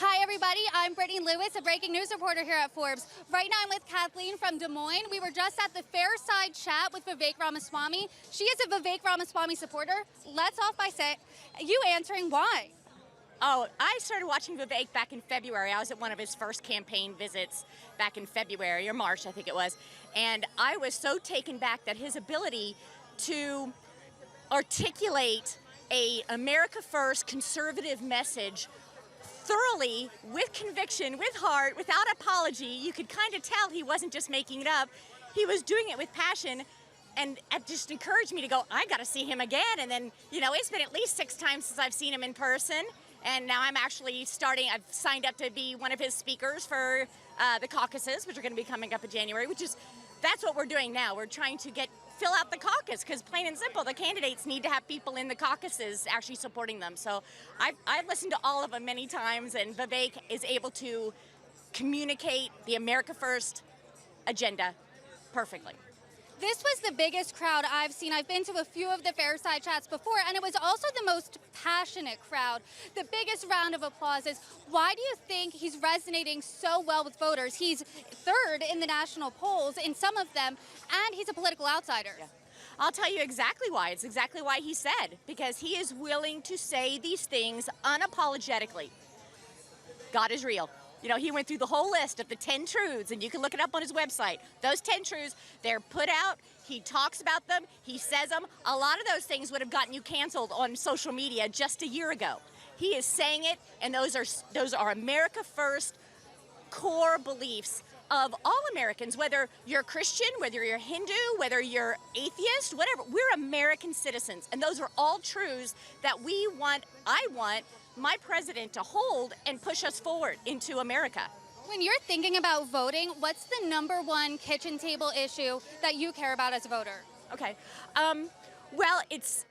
Hi everybody, I'm Brittany Lewis, a breaking news reporter here at Forbes. Right now I'm with Kathleen from Des Moines. We were just at the Fireside Chat with Vivek Ramaswamy. She is a Vivek Ramaswamy supporter. Let's off by you answering why. Oh, I started watching Vivek back in February. I was at one of his first campaign visits back in February or March, I think it was. And I was so taken back that his ability to articulate a America First conservative message thoroughly, with conviction, with heart, without apology. You could kind of tell he wasn't just making it up. He was doing it with passion, and it just encouraged me to go, I gotta see him again. And then, it's been at least 6 times since I've seen him in person. And now I'm actually I've signed up to be one of his speakers for the caucuses, which are gonna be coming up in January, that's what we're doing now. We're trying to fill out the caucus, because plain and simple, the candidates need to have people in the caucuses actually supporting them. So I've listened to all of them many times, and Vivek is able to communicate the America First agenda perfectly. This was the biggest crowd I've seen. I've been to a few of the Fireside Chats before, and it was also the most passionate crowd. The biggest round of applause is, why do you think he's resonating so well with voters? He's third in the national polls in some of them, and he's a political outsider. Yeah. I'll tell you exactly why. It's exactly why he said, because he is willing to say these things unapologetically. God is real. He went through the whole list of the 10 truths, and you can look it up on his website. Those 10 truths, they're put out. He talks about them. He says them. A lot of those things would have gotten you canceled on social media just a year ago. He is saying it, and those are America First core beliefs of all Americans, whether you're Christian, whether you're Hindu, whether you're atheist, whatever. We're American citizens, and those are all truths that I want my president to hold and push us forward into America. When you're thinking about voting, what's the #1 kitchen table issue that you care about as a voter? Okay. Well, it's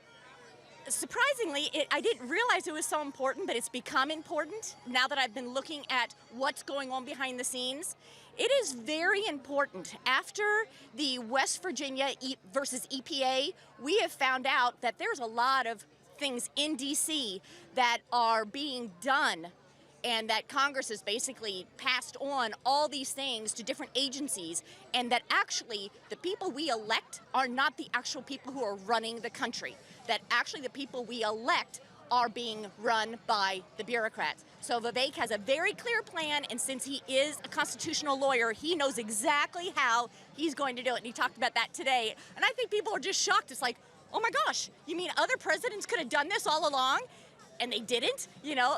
surprisingly, I didn't realize it was so important, but it's become important now that I've been looking at what's going on behind the scenes. It is very important. After the West Virginia versus EPA, we have found out that there's a lot of things in DC that are being done, and that Congress has basically passed on all these things to different agencies, and that actually the people we elect are not the actual people who are running the country, that actually the people we elect are being run by the bureaucrats. So Vivek has a very clear plan, and since he is a constitutional lawyer, he knows exactly how he's going to do it, and he talked about that today. And I think people are just shocked. It's like, oh my gosh, you mean other presidents could have done this all along and they didn't?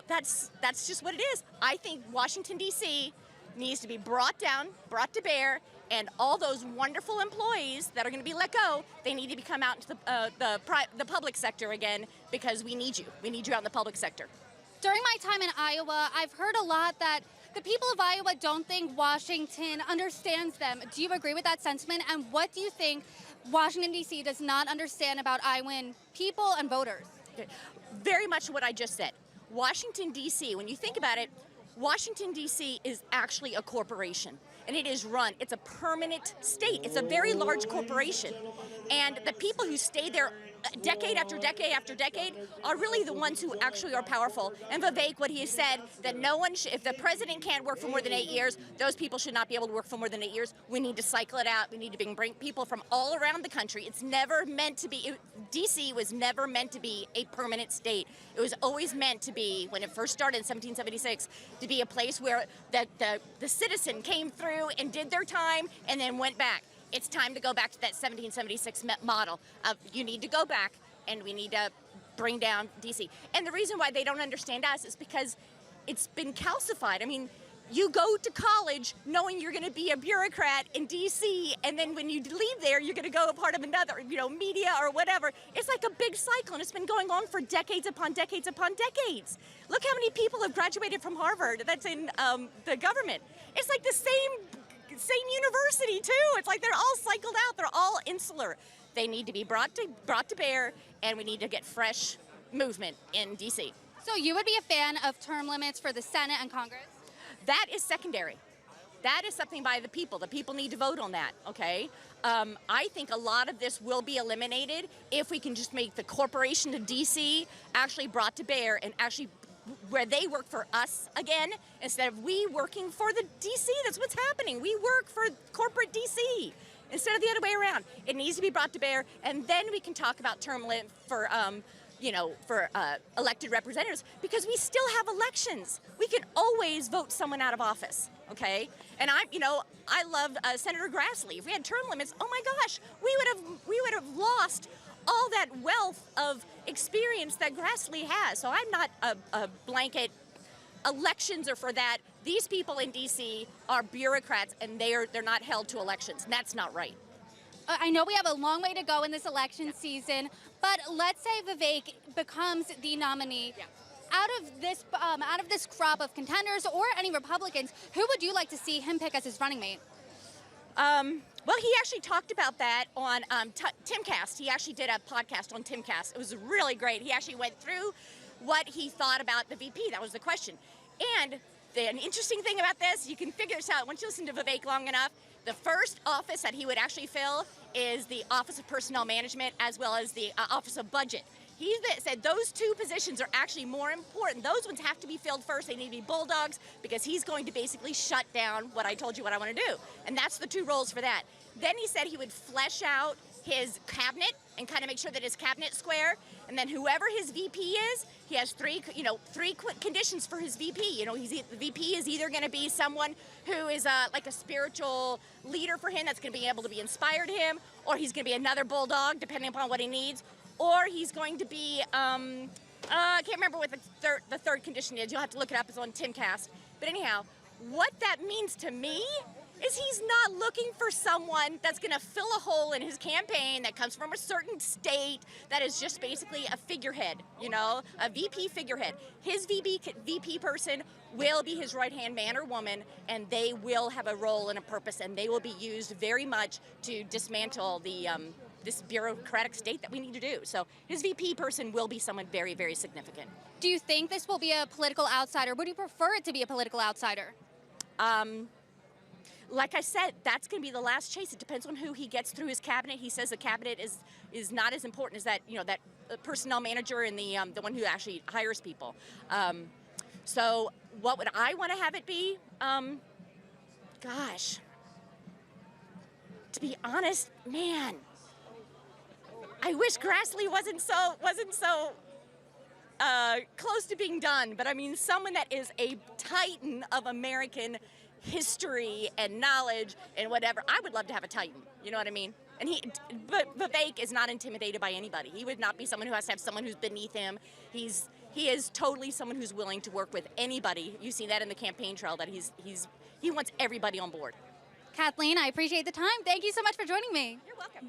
That's just what it is. I think Washington, D.C. needs to be brought to bear, and all those wonderful employees that are going to be let go, they need to come out into the public sector again, because we need you. We need you out in the public sector. During my time in Iowa, I've heard a lot that the people of Iowa don't think Washington understands them. Do you agree with that sentiment? And what do you think Washington, D.C. does not understand about Iowan people and voters? Very much what I just said. Washington, D.C., when you think about it, Washington, D.C. is actually a corporation, and it's a permanent state. It's a very large corporation. And the people who stay there decade after decade after decade are really the ones who actually are powerful. And Vivek, what he has said, that if the president can't work for more than 8 years, those people should not be able to work for more than 8 years. We need to cycle it out. We need to bring people from all around the country. It's never meant to be, D.C. was never meant to be a permanent state. It was always meant to be, when it first started in 1776, to be a place where the citizen came through and did their time and then went back. It's time to go back to that 1776 model of, you need to go back, and we need to bring down D.C. And the reason why they don't understand us is because it's been calcified. I mean, you go to college knowing you're going to be a bureaucrat in D.C., and then when you leave there, you're going to go a part of another, media or whatever. It's like a big cycle, and it's been going on for decades upon decades upon decades. Look how many people have graduated from Harvard that's in the government. It's like the same university too. It's like they're all cycled out. They're all insular. They need to be brought to bear, and we need to get fresh movement in D.C. So you would be a fan of term limits for the Senate and Congress? That is secondary. That is something by the people. The people need to vote on that, okay? I think a lot of this will be eliminated if we can just make the corporation of D.C. actually brought to bear and actually where they work for us again instead of we working for the DC. That's what's happening. We work for corporate DC instead of the other way around. It needs to be brought to bear, and then we can talk about term limit for elected representatives, because we still have elections. We can always vote someone out of office, okay? And I love Senator Grassley. If we had term limits, oh my gosh, we would have lost all that wealth of experience that Grassley has. So I'm not a blanket. Elections are for that. These people in DC are bureaucrats, and they're not held to elections, and that's not right. I know we have a long way to go in this election season, but let's say Vivek becomes the nominee. Yeah. Out of this crop of contenders or any Republicans, who would you like to see him pick as his running mate? Well, he actually talked about that on Timcast. He actually did a podcast on Timcast. It was really great. He actually went through what he thought about the VP. That was the question. And an interesting thing about this, you can figure this out once you listen to Vivek long enough. The first office that he would actually fill is the Office of Personnel Management, as well as the Office of Budget. He said those two positions are actually more important. Those ones have to be filled first. They need to be bulldogs, because he's going to basically shut down what I told you what I want to do. And that's the two roles for that. Then he said he would flesh out his cabinet and kind of make sure that his cabinet's square. And then whoever his VP is, he has three conditions for his VP. The VP is either going to be someone who is like a spiritual leader for him that's going to be able to be inspired him, or he's going to be another bulldog, depending upon what he needs, or he's going to be, I can't remember what the third condition is. You'll have to look it up. It's on Timcast. But anyhow, what that means to me is he's not looking for someone that's going to fill a hole in his campaign that comes from a certain state that is just basically a figurehead, a VP figurehead. His VP person will be his right-hand man or woman, and they will have a role and a purpose, and they will be used very much to dismantle this bureaucratic state that we need to do. So his VP person will be someone very, very significant. Do you think this will be a political outsider? Would you prefer it to be a political outsider? Like I said, that's going to be the last chase. It depends on who he gets through his cabinet. He says the cabinet is not as important as that, that personnel manager and the one who actually hires people. So what would I want to have it be? Gosh, to be honest, man, I wish Grassley wasn't so close to being done. But I mean, someone that is a titan of American history and knowledge and whatever. I would love to have a titan. You know what I mean? And but Vivek is not intimidated by anybody. He would not be someone who has to have someone who's beneath him. He is totally someone who's willing to work with anybody. You see that in the campaign trail, that he wants everybody on board. Kathleen, I appreciate the time. Thank you so much for joining me. You're welcome.